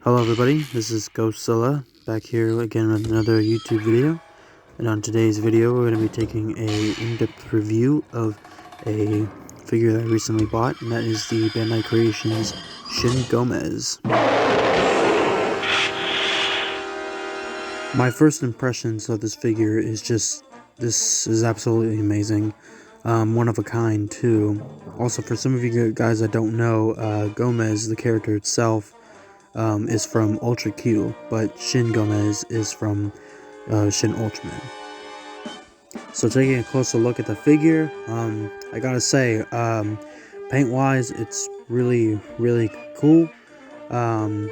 Hello everybody, this is Ghostzilla, back here again with another YouTube video. And on today's video, we're going to be taking a in-depth review of a figure that I recently bought, and that is the Bandai Creations Shin Gomess. My first impressions of this figure is just, this is absolutely amazing. One of a kind too. Also, for some of you guys that don't know, Gomess, the character itself, is from Ultra Q, but Shin Gomess is from Shin Ultraman. So taking a closer look at the figure, I gotta say, paint-wise, it's really cool. And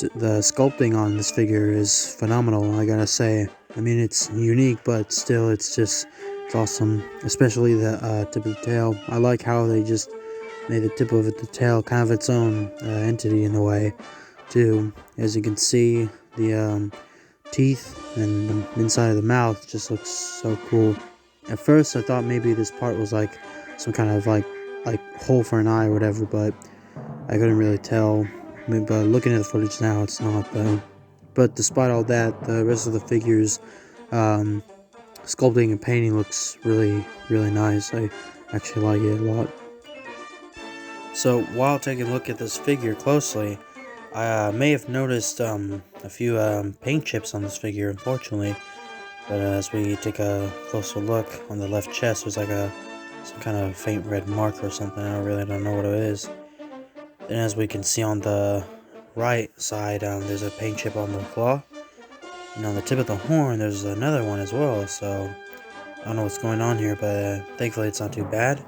the sculpting on this figure is phenomenal, I gotta say. I mean, it's unique, but still, it's awesome. Especially the tip of the tail. I like how they just made the tip of the tail kind of its own entity in a way, too. As you can see, the teeth and the inside of the mouth just looks so cool. At first, I thought maybe this part was like some kind of like hole for an eye or whatever, but I couldn't really tell. I mean, but looking at the footage now, it's not though. But despite all that, the rest of the figures, sculpting and painting looks really nice. I actually like it a lot. So while taking a look at this figure closely, I may have noticed a few paint chips on this figure, unfortunately. But as we take a closer look on the left chest, there's like some kind of faint red mark or something. I really don't know what it is. And as we can see on the right side, there's a paint chip on the claw. And on the tip of the horn, there's another one as well. So I don't know what's going on here, but thankfully it's not too bad.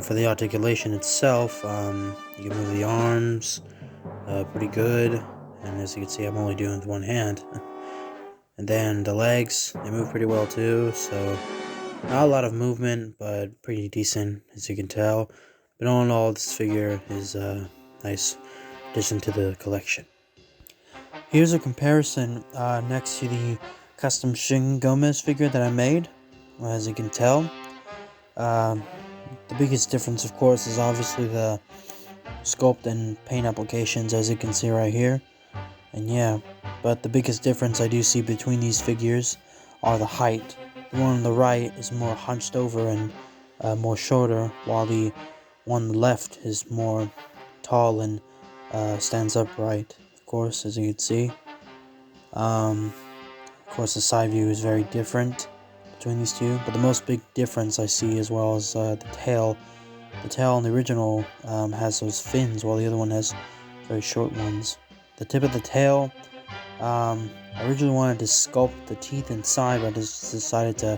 For the articulation itself, you can move the arms pretty good. And as you can see, I'm only doing it with one hand. And then the legs, they move pretty well too. So not a lot of movement, but pretty decent, as you can tell. But all in all, this figure is a nice addition to the collection. Here's a comparison next to the custom Shin Gomess figure that I made. As you can tell, the biggest difference, of course, is obviously the sculpt and paint applications, as you can see right here. And yeah, but the biggest difference I do see between these figures are the height. The one on the right is more hunched over and more shorter, while the one on the left is more tall and stands upright, of course, as you can see. Of course, the side view is very different between these two, but the most big difference I see as well is the tail. The tail in the original has those fins, while the other one has very short ones. The tip of the tail, I originally wanted to sculpt the teeth inside, but I just decided to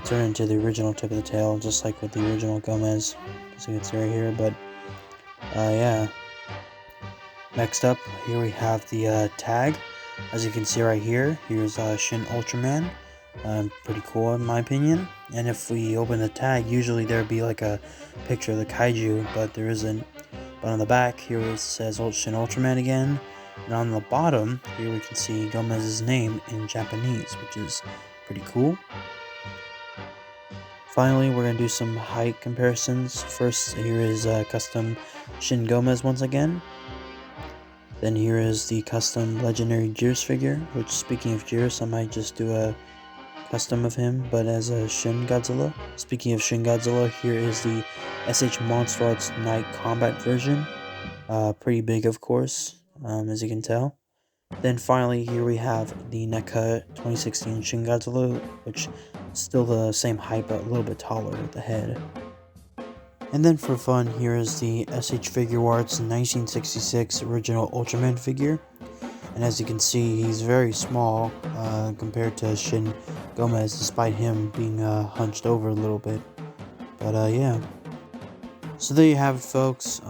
turn it into the original tip of the tail, just like with the original Gomess, as you can see right here. But yeah. Next up, here we have the tag. As you can see right here, here's Shin Ultraman. Pretty cool in my opinion. And if we open the tag, usually there'd be like a picture of the kaiju, but there isn't. But on the back, here it says Shin Ultraman again. And on the bottom, here we can see Gomez's name in Japanese, which is pretty cool. Finally, we're going to do some height comparisons. First, here is custom Shin Gomess once again. Then here is the custom Legendary Gears figure, which, speaking of Gears, I might just do a custom of him, but as a Shin Godzilla. Speaking of Shin Godzilla, here is the SH Monster Arts Night Combat version. Pretty big, of course, as you can tell. Then finally, here we have the NECA 2016 Shin Godzilla, which is still the same height, but a little bit taller with the head. And then for fun, here is the SH Figure Arts 1966 original Ultraman figure. And as you can see, he's very small compared to Shin Gomess, despite him being hunched over a little bit. But yeah. So there you have it, folks.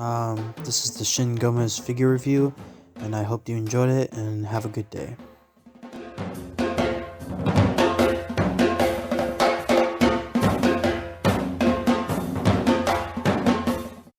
This is the Shin Gomess figure review, and I hope you enjoyed it, and have a good day.